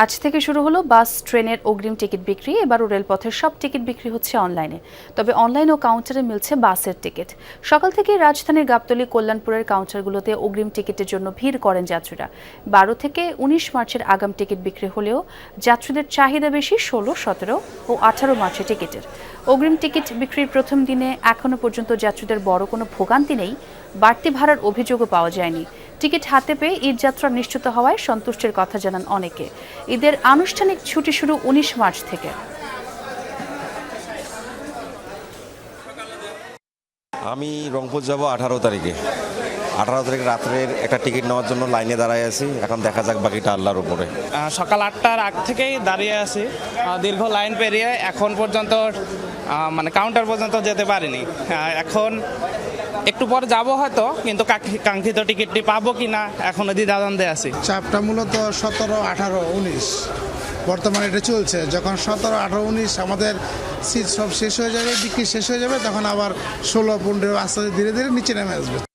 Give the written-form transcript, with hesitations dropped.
আজ থেকে শুরু হলো বাস ট্রেনের অগ্রিম টিকিট বিক্রি। এবারও রেলপথের সব টিকিট বিক্রি হচ্ছে অনলাইনে। তবে অনলাইন ও কাউন্টারে মিলছে বাসের টিকিট। সকাল থেকে রাজধানীর গাবতলী, কল্যাণপুরের কাউন্টারগুলোতে অগ্রিম টিকিটের জন্য ভিড় করেন যাত্রীরা। 12 থেকে 19 মার্চের আগাম টিকিট বিক্রি হলেও যাত্রীদের চাহিদা বেশি 16, 17 ও 18 মার্চের টিকিটের। অগ্রিম টিকিট বিক্রির প্রথম দিনে এখনো পর্যন্ত যাত্রীদের বড় কোনো ভোগান্তি নেই। বাড়তি ভাড়ার অভিযোগও পাওয়া যায়নি। টিকিট হাতে পেয়ে ঈদযাত্রা নিশ্চিত হওয়ায় সন্তুষ্টির কথা জানান অনেকে। ঈদের আনুষ্ঠানিক ছুটি শুরু 19 মার্চ থেকে। আমি রংপুর যাব 18 তারিখে। 18 তারিখ রাত্রের একটা টিকিট নেওয়ার জন্য লাইনে দাঁড়ায় আছি। এখন দেখা যাক বাকিটা আল্লাহর উপরে। সকাল 8টার আগ থেকেই দাঁড়িয়ে আছি, দীর্ঘ লাইন পেরিয়ে এখন পর্যন্ত কাউন্টার পর্যন্ত যেতে পারিনি। এখন একটু পর যাব হয়তো, কিন্তু কাঙ্ক্ষিত টিকিটটি পাবো কিনা এখনো দ্বিধাদ্বন্দ্বে আছি। চাপটা মূলত 17, 18, 19 বর্তমানে এটা চলছে। যখন 17, 18, 19 আমাদের সিট সব শেষ হয়ে যাবে, বিক্রি শেষ হয়ে যাবে, তখন আবার 16, 15 আস্তে আস্তে ধীরে ধীরে নিচে নেমে আসবে।